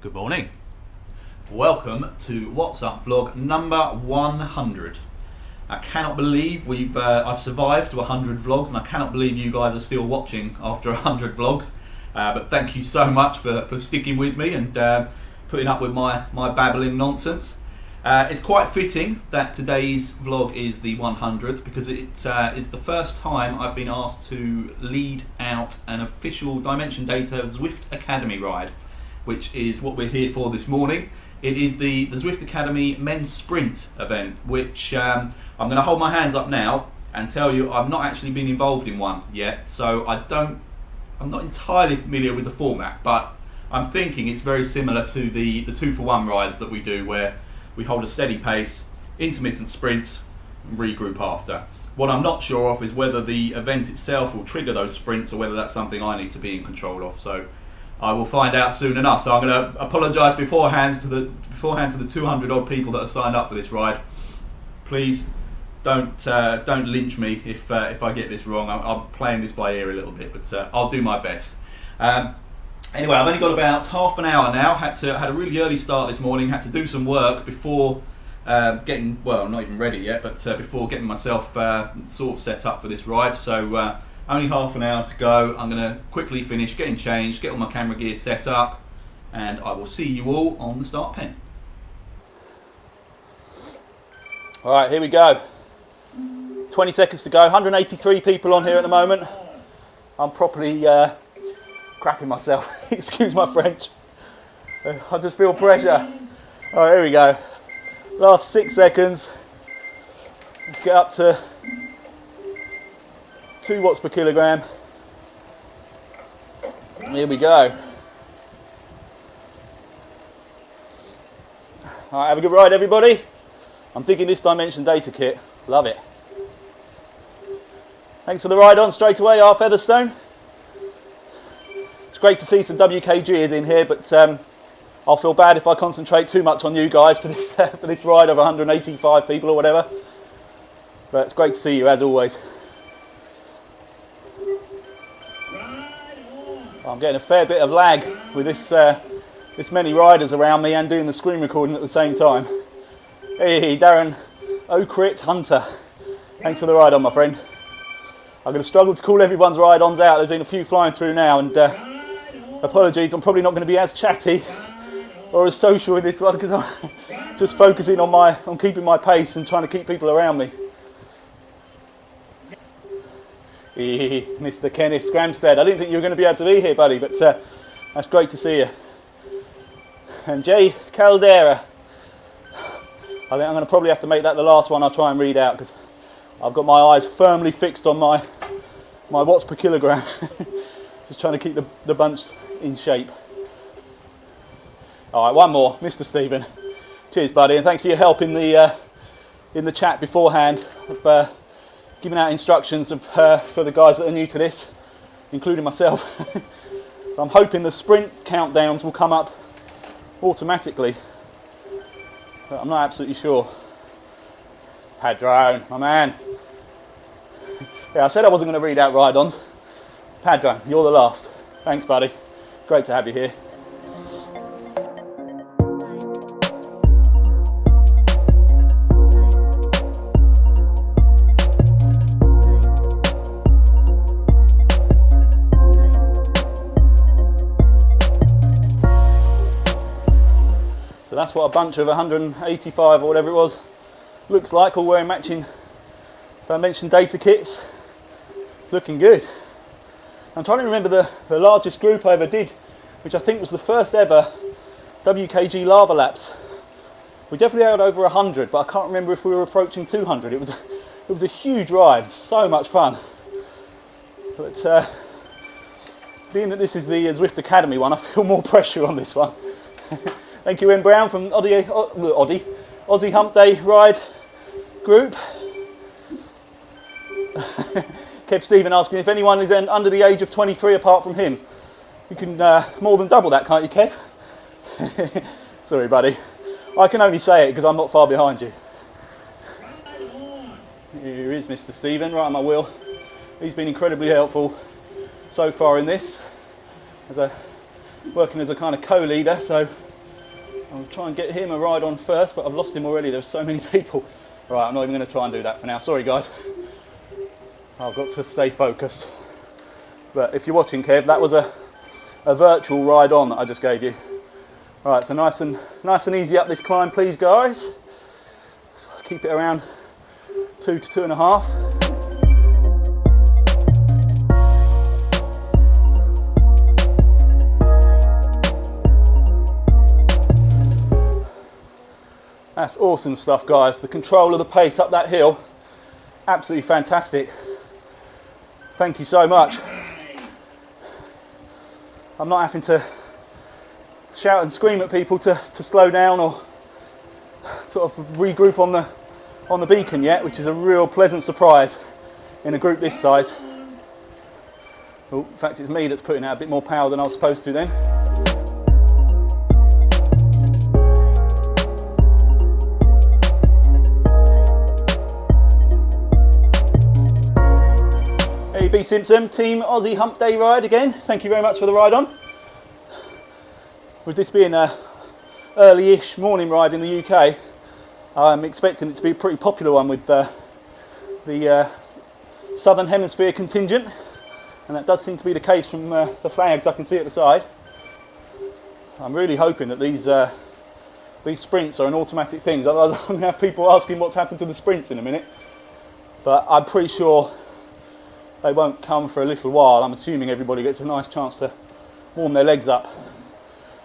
Good morning. Welcome to What's Up vlog number 100. I cannot believe I've survived to 100 vlogs, and I cannot believe you guys are still watching after 100 vlogs. But thank you so much for sticking with me and putting up with my babbling nonsense. It's quite fitting that today's vlog is the 100th because it is the first time I've been asked to lead out an official Dimension Data Zwift Academy ride, which is what we're here for this morning. It is the Zwift Academy Men's Sprint event, which I'm going to hold my hands up now and tell you I've not actually been involved in one yet, so I'm not entirely familiar with the format, but I'm thinking it's very similar to the 2-for-1 rides that we do, where we hold a steady pace, intermittent sprints, and regroup after. What I'm not sure of is whether the event itself will trigger those sprints or whether that's something I need to be in control of. So I will find out soon enough. So I'm going to apologise beforehand to the 200 odd people that have signed up for this ride. Please don't lynch me if I get this wrong. I'm playing this by ear a little bit, but I'll do my best. Anyway, I've only got about half an hour now. Had a really early start this morning. Had to do some work before getting, well, not even ready yet, but before getting myself sort of set up for this ride. So only half an hour to go. I'm going to quickly finish getting changed, get all my camera gear set up, and I will see you all on the start pen. All right, here we go. 20 seconds to go. 183 people on here at the moment. I'm properly crapping myself. Excuse my French. I just feel pressure. All right, here we go. Last 6 seconds. Let's get up to 2 watts per kilogram. Here we go. All right, have a good ride, everybody. I'm digging this Dimension Data kit. Love it. Thanks for the ride on straight away, R. Featherstone. It's great to see some WKGers in here, but I'll feel bad if I concentrate too much on you guys for this ride of 185 people or whatever. But it's great to see you as always. I'm getting a fair bit of lag with this many riders around me and doing the screen recording at the same time. Hey, Darren O'Crit Hunter. Thanks for the ride on, my friend. I'm going to struggle to call everyone's ride-ons out. There's been a few flying through now, and apologies, I'm probably not going to be as chatty or as social with this one because I'm just focusing on keeping my pace and trying to keep people around me. Mr. Kenneth Scramstead, I didn't think you were going to be able to be here, buddy, but that's great to see you. And Jay Caldera, I think I'm going to probably have to make that the last one I'll try and read out because I've got my eyes firmly fixed on my watts per kilogram. Just trying to keep the bunch in shape. All right, one more, Mr. Stephen. Cheers, buddy, and thanks for your help in the chat beforehand. I've given out instructions for the guys that are new to this, including myself. I'm hoping the sprint countdowns will come up automatically, but I'm not absolutely sure. Padron, my man. Yeah, I said I wasn't going to read out ride-ons. Padron, you're the last. Thanks, buddy. Great to have you here. So that's what a bunch of 185 or whatever it was looks like, all wearing matching Dimension Data kits. Looking good. I'm trying to remember the largest group I ever did, which I think was the first ever WKG lava laps. We definitely had over 100, but I can't remember if we were approaching 200. It was a huge ride, so much fun. But being that this is the Zwift Academy one, I feel more pressure on this one. Thank you, M. Brown from Aussie Hump Day Ride Group. Kev Stephen asking if anyone is under the age of 23 apart from him. You can more than double that, can't you, Kev? Sorry, buddy. I can only say it because I'm not far behind you. Here is Mr. Stephen, right on my wheel. He's been incredibly helpful so far in this, working as a kind of co-leader, so I'll try and get him a ride on first, but I've lost him already. There's so many people. Right, I'm not even going to try and do that for now. Sorry, guys. I've got to stay focused. But if you're watching, Kev, that was a virtual ride on that I just gave you. Right, so nice and easy up this climb, please, guys. So keep it around 2 to 2.5. That's awesome stuff, guys. The control of the pace up that hill, absolutely fantastic. Thank you so much. I'm not having to shout and scream at people to slow down or sort of regroup on the beacon yet, which is a real pleasant surprise in a group this size. Oh, in fact, it's me that's putting out a bit more power than I was supposed to then. B Simpson, Team Aussie Hump Day ride again. Thank you very much for the ride on. With this being a early-ish morning ride in the UK, I'm expecting it to be a pretty popular one with the Southern Hemisphere contingent, and that does seem to be the case from the flags I can see at the side. I'm really hoping that these sprints are an automatic thing, otherwise I'm going to have people asking what's happened to the sprints in a minute. But I'm pretty sure they won't come for a little while. I'm assuming everybody gets a nice chance to warm their legs up.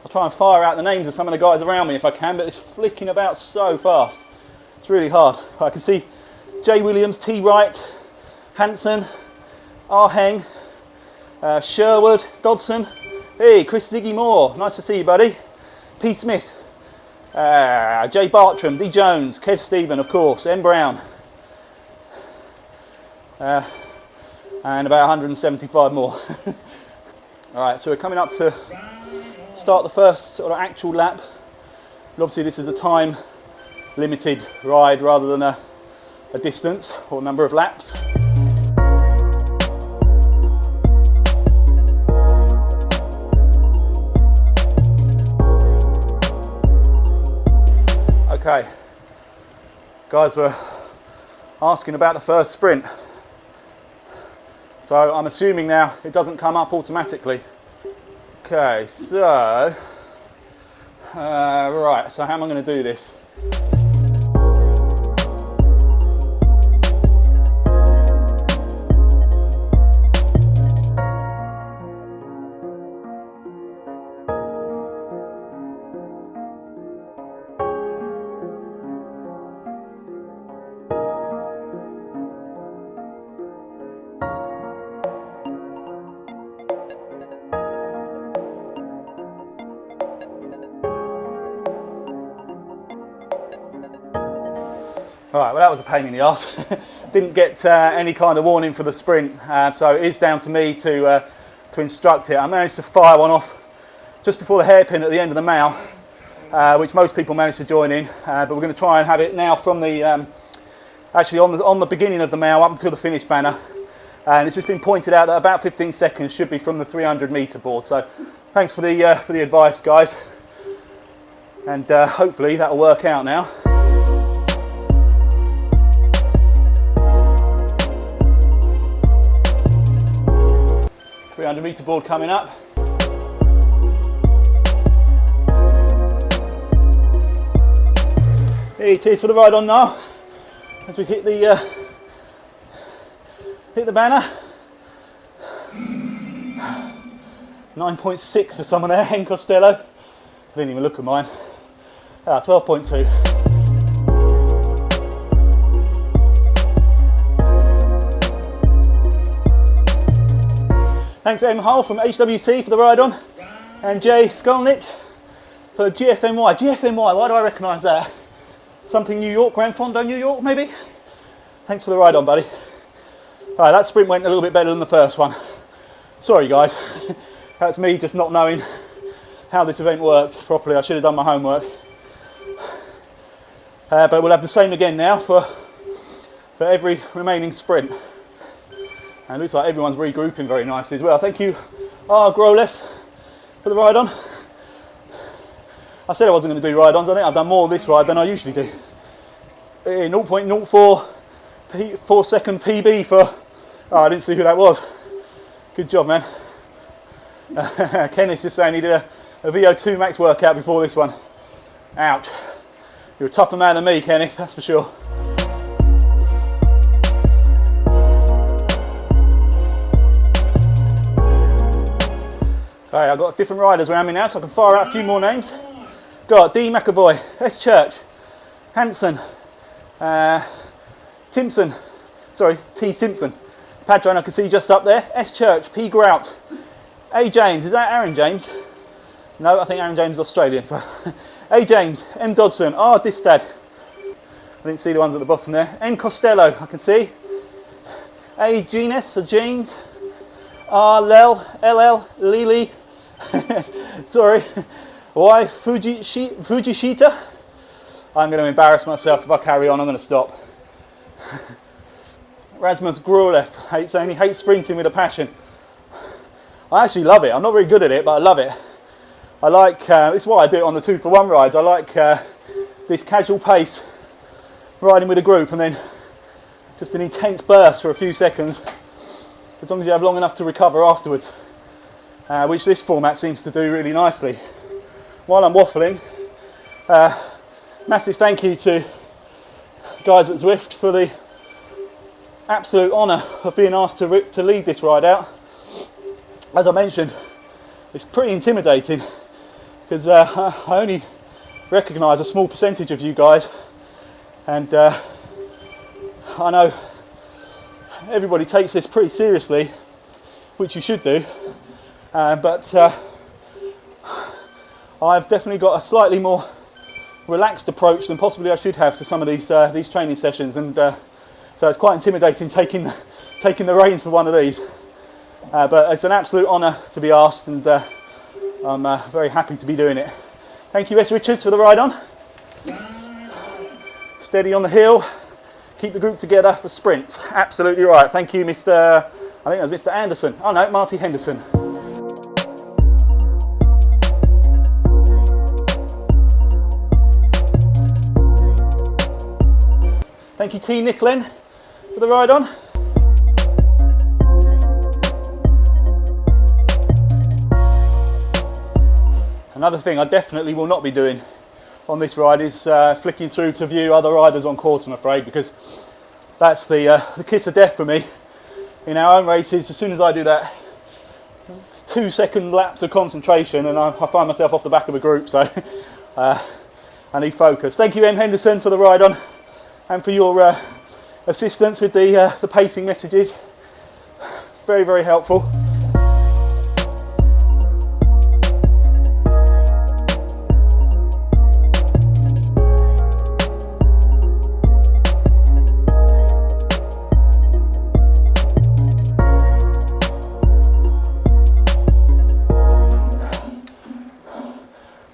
I'll try and fire out the names of some of the guys around me if I can, but it's flicking about so fast. It's really hard. I can see Jay Williams, T. Wright, Hanson, Arheng, Sherwood, Dodson. Hey, Chris Ziggy Moore. Nice to see you, buddy. P. Smith, Jay Bartram, D. Jones, Kev Stephen, of course, M. Brown. And about 175 more. Alright, so we're coming up to start the first sort of actual lap. But obviously this is a time limited ride rather than a distance or number of laps. Okay, guys were asking about the first sprint. So I'm assuming now it doesn't come up automatically. Okay, so, right, so how am I going to do this? Alright, well that was a pain in the arse. Didn't get any kind of warning for the sprint, so it is down to me to instruct it. I managed to fire one off just before the hairpin at the end of the mile, which most people managed to join in, but we're going to try and have it now from the, actually on the beginning of the mile up until the finish banner, and it's just been pointed out that about 15 seconds should be from the 300 metre board, so thanks for the advice, guys, and hopefully that'll work out now. 300 metre board coming up. Hey, cheers for the ride on now. As we hit the banner. 9.6 for someone there, Hen Costello. I didn't even look at mine. 12.2. Thanks M. Hull from HWC for the ride on, and Jay Skolnick for GFNY. GFNY, why do I recognise that? Something New York, Grand Fondo, New York, maybe? Thanks for the ride on, buddy. Alright, that sprint went a little bit better than the first one. Sorry, guys. That's me just not knowing how this event worked properly. I should have done my homework. But we'll have the same again now for every remaining sprint. And it looks like everyone's regrouping very nicely as well. Thank you, R. Grolef, for the ride on. I said I wasn't going to do ride-ons. I think I've done more this ride than I usually do. 0.04 4 second PB for... Oh, I didn't see who that was. Good job, man. Kenneth's just saying he did a VO2 max workout before this one. Ouch. You're a tougher man than me, Kenneth, that's for sure. Okay, I've got different riders around me now, so I can fire out a few more names. Got D. McAvoy, S. Church, Hanson, Timpson, sorry, T. Simpson. Padron I can see just up there. S. Church, P. Grout, A. James, is that Aaron James? No, I think Aaron James is Australian. So. A. James, M. Dodson, R. Distad. I didn't see the ones at the bottom there. N. Costello, I can see. A. Genus or Jeans. R. Lel, LL, Lily. Sorry. Y. Fujishita. I'm going to embarrass myself if I carry on. I'm going to stop. Rasmus Grulev saying he hates sprinting with a passion. I actually love it. I'm not very good at it, but I love it. I like, this is why I do it on the 2-for-1 rides. I like this casual pace, riding with a group, and then just an intense burst for a few seconds, as long as you have long enough to recover afterwards, which this format seems to do really nicely. While I'm waffling, massive thank you to guys at Zwift for the absolute honour of being asked to lead this ride out. As I mentioned, it's pretty intimidating because I only recognise a small percentage of you guys, and I know everybody takes this pretty seriously, which you should do, but I've definitely got a slightly more relaxed approach than possibly I should have to some of these training sessions, and so it's quite intimidating taking the reins for one of these. But it's an absolute honour to be asked, and I'm very happy to be doing it. Thank you, S. Richards, for the ride on. Steady on the hill. Keep the group together for sprints. Absolutely right. Thank you, Mr. I think it was Mr. Anderson. Oh no, Marty Henderson. Thank you, T. Nicklin, for the ride on. Another thing I definitely will not be doing on this ride is flicking through to view other riders on course, I'm afraid, because that's the kiss of death for me. In our own races, as soon as I do that 2-second lapse of concentration, and I find myself off the back of a group, so I need focus. Thank you, M. Henderson, for the ride on, and for your assistance with the pacing messages. It's very, very helpful.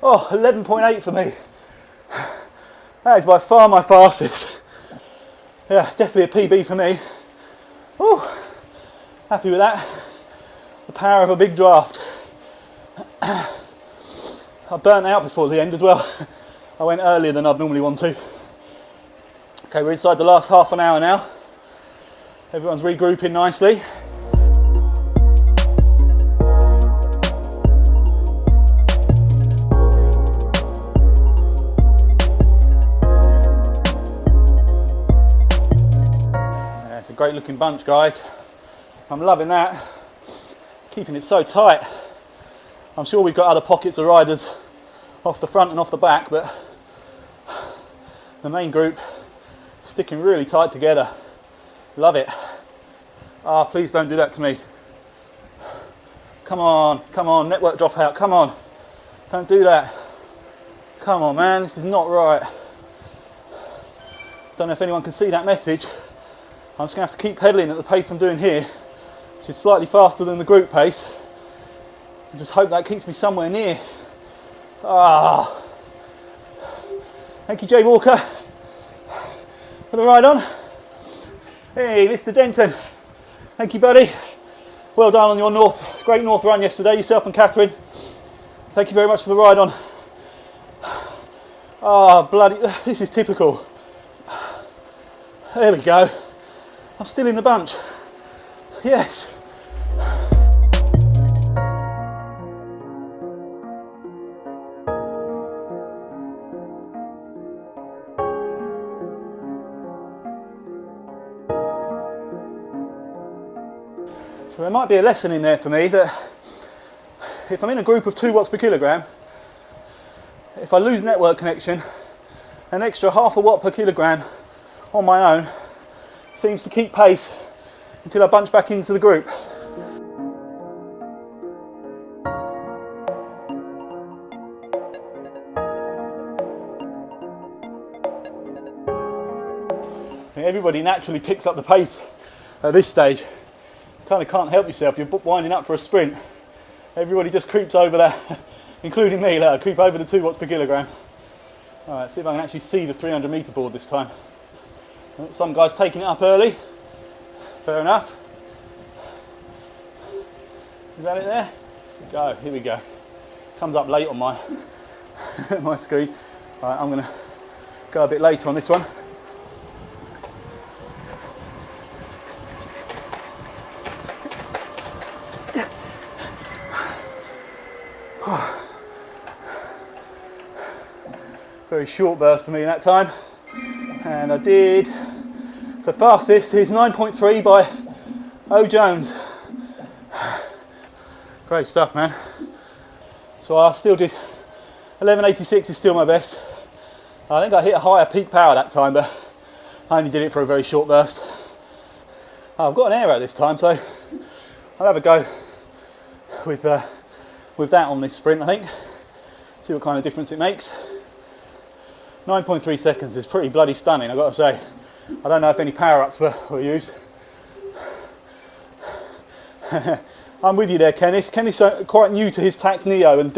Oh, 11.8 for me. That is by far my fastest. Yeah, definitely a PB for me. Oh, happy with that. The power of a big draft. I burnt out before the end as well. I went earlier than I'd normally want to. Okay, we're inside the last half an hour now. Everyone's regrouping nicely. Great looking bunch, guys. I'm loving that. Keeping it so tight. I'm sure we've got other pockets of riders off the front and off the back, but the main group sticking really tight together. Love it. Ah, oh, please don't do that to me. Come on, network dropout, come on. Don't do that. Come on, man, this is not right. Don't know if anyone can see that message. I'm just going to have to keep pedaling at the pace I'm doing here, which is slightly faster than the group pace, and just hope that keeps me somewhere near. Ah, thank you, Jay Walker, for the ride on. Hey, Mr. Denton, thank you, buddy. Well done on your great north run yesterday, yourself and Catherine. Thank you very much for the ride on. Oh, bloody, this is typical. There we go. I'm still in the bunch. Yes. So there might be a lesson in there for me that if I'm in a group of 2 watts per kilogram, if I lose network connection, an extra half a watt per kilogram on my own seems to keep pace until I bunch back into the group. Everybody naturally picks up the pace at this stage. You kind of can't help yourself, you're winding up for a sprint. Everybody just creeps over that, including me, I creep over the 2 watts per kilogram. Alright, see if I can actually see the 300 metre board this time. Some guys taking it up early, fair enough. Is that it there? Go, here we go. Comes up late on my, my screen. Alright, I'm going to go a bit later on this one. Very short burst for me that time, and I did, so fastest is 9.3 by O Jones. Great stuff, man. So I still did 11.86 is still my best. I think I hit a higher peak power that time, but I only did it for a very short burst. I've got an aero this time, so I'll have a go with that on this sprint, I think. See what kind of difference it makes. 9.3 seconds is pretty bloody stunning, I've got to say. I don't know if any power-ups were used. I'm with you there, Kenneth. Kenneth's quite new to his Tax Neo and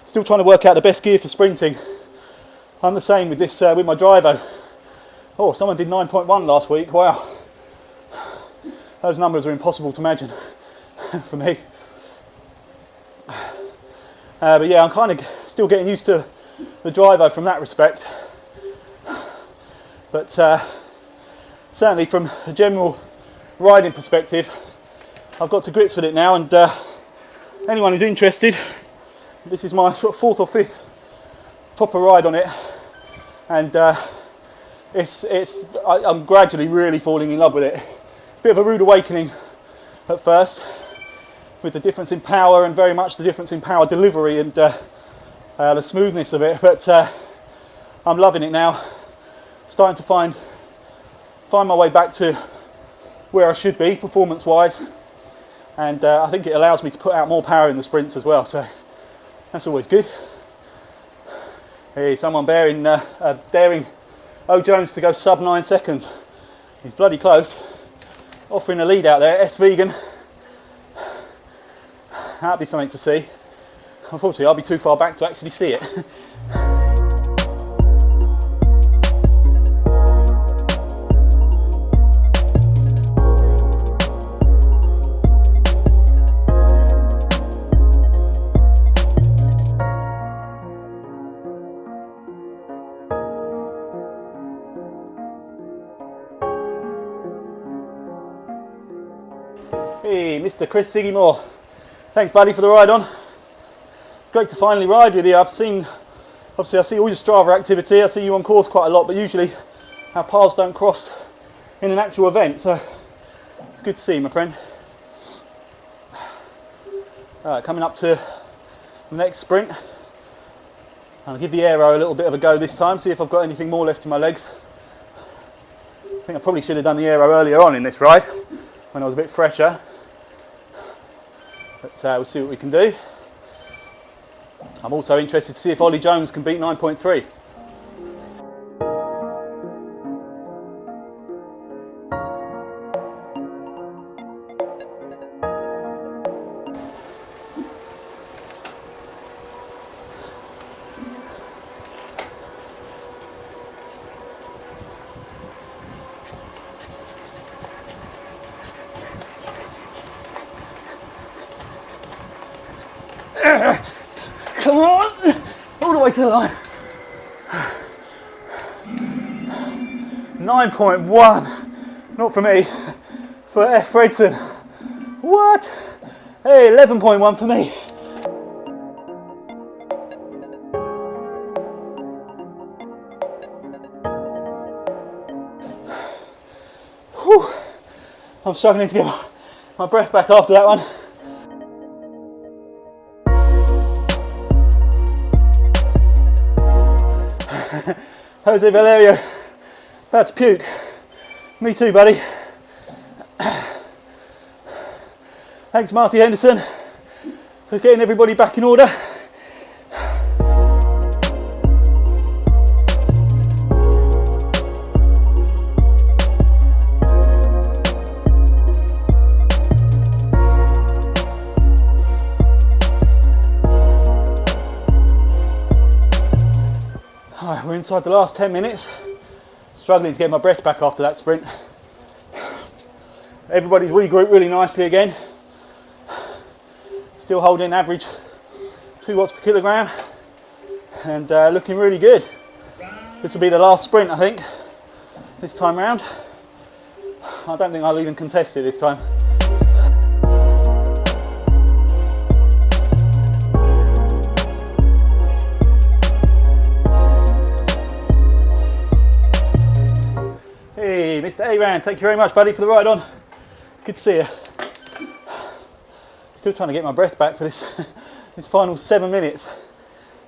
still trying to work out the best gear for sprinting. I'm the same with this, with my Drivo. Oh, someone did 9.1 last week, wow. Those numbers are impossible to imagine for me. But yeah, I'm kind of still getting used to the Drivo from that respect, but certainly from a general riding perspective I've got to grips with it now, and anyone who's interested, this is my sort of 4th or 5th proper ride on it, and I'm gradually really falling in love with it. Bit of a rude awakening at first with the difference in power, and very much the difference in power delivery and the smoothness of it, but I'm loving it now. Starting to find my way back to where I should be performance wise, and I think it allows me to put out more power in the sprints as well, so that's always good. Hey, someone daring O Jones to go sub 9 seconds. He's bloody close, offering a lead out there. S Vegan, that'd be something to see. Unfortunately, I'll be too far back to actually see it. Hey, Mr. Chris Siggy Moore. Thanks, buddy, for the ride on. Great to finally ride with you. Obviously I see all your Strava activity, I see you on course quite a lot, but usually our paths don't cross in an actual event, so it's good to see you, my friend. Alright, coming up to the next sprint. I'll give the aero a little bit of a go this time, see if I've got anything more left in my legs. I think I probably should have done the aero earlier on in this ride, when I was a bit fresher, but we'll see what we can do. I'm also interested to see if Ollie Jones can beat 9.3. Come on! All the way to the line. 9.1. Not for me, for F. Fredson. What? Hey, 11.1 for me. Whew. I'm struggling to get my breath back after that one. Jose Valerio, about to puke. Me too, buddy. Thanks, Marty Henderson, for getting everybody back in order. Alright, we're inside the last 10 minutes. Struggling to get my breath back after that sprint. Everybody's regrouped really nicely again. Still holding average 2 watts per kilogram and looking really good. This will be the last sprint, I think, this time round. I don't think I'll even contest it this time. Hey, Mr. Aran, thank you very much, buddy, for the ride on. Good to see you. Still trying to get my breath back for this, this final 7 minutes.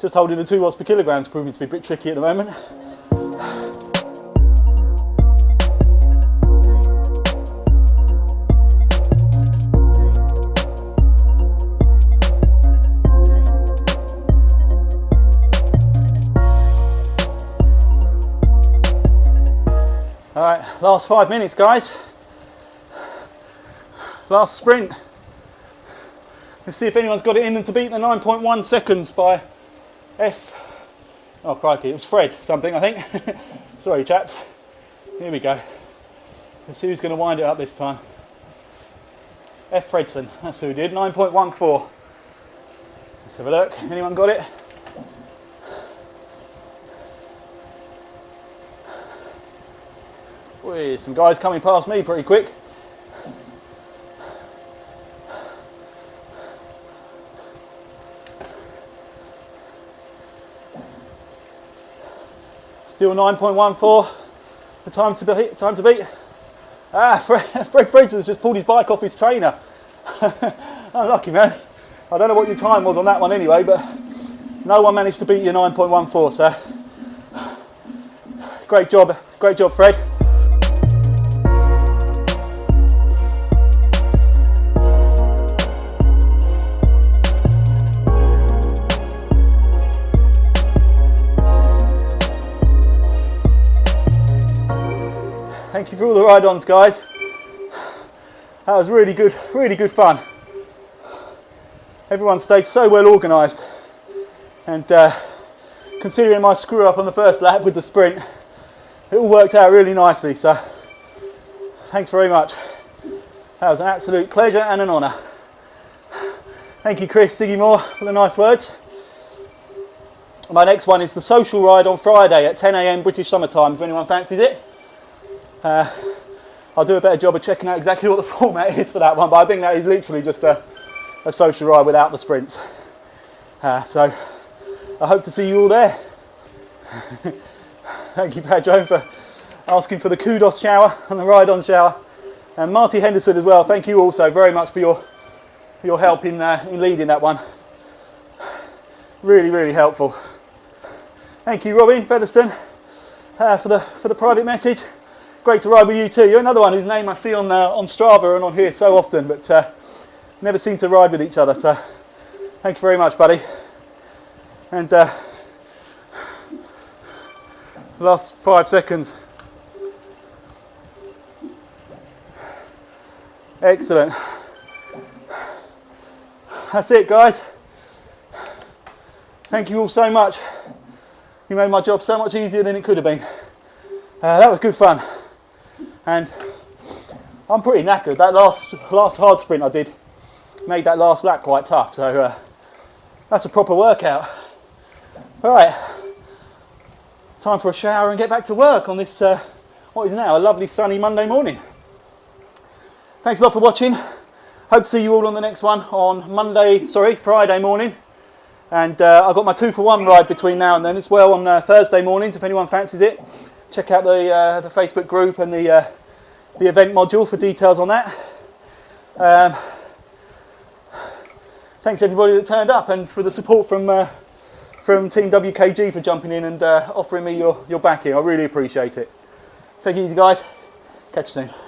Just holding the 2 watts per kilogram is proving to be a bit tricky at the moment. All right, last 5 minutes, guys. Last sprint. Let's see if anyone's got it in them to beat the 9.1 seconds by F. Oh, crikey, it was Fred something, I think. Sorry, chaps. Here we go. Let's see who's going to wind it up this time. F. Fredson, that's who did. 9.14. Let's have a look. Anyone got it? Whee, some guys coming past me pretty quick. Still 9.14. The time to beat. Ah, Fred Fredson's just pulled his bike off his trainer. Unlucky, man. I don't know what your time was on that one anyway, but no one managed to beat your 9.14. So great job, Fred. Thank you for all the ride-ons, guys. That was really good fun. Everyone stayed so well organised, and considering my screw up on the first lap with the sprint, it all worked out really nicely. So thanks very much. That was an absolute pleasure and an honour. Thank you, Chris Siggy Moore, for the nice words. My next one is the social ride on Friday at 10 AM British Summer Time, if anyone fancies it. I'll do a better job of checking out exactly what the format is for that one, but I think that is literally just a social ride without the sprints. So I hope to see you all there. Thank you, Pat Joan, for asking for the kudos shower and the ride-on shower. And Marty Henderson as well, thank you also very much for your help in leading that one. Really helpful. Thank you, Robin Featherstone, for the private message. Great to ride with you too. You're another one whose name I see on Strava and on here so often, but never seem to ride with each other. So thank you very much, buddy. And last 5 seconds. Excellent. That's it, guys. Thank you all so much. You made my job so much easier than it could have been. That was good fun. And I'm pretty knackered. That last hard sprint I did made that last lap quite tough. So that's a proper workout. All right, time for a shower and get back to work on this what is now a lovely sunny Monday morning. Thanks a lot for watching. Hope to see you all on the next one on Friday morning. And I've got my 2-for-1 ride between now and then as well on Thursday mornings if anyone fancies it. Check out the Facebook group and the event module for details on that. Thanks everybody that turned up and for the support from Team WKG for jumping in and offering me your backing. I really appreciate it. Take it easy guys. Catch you soon.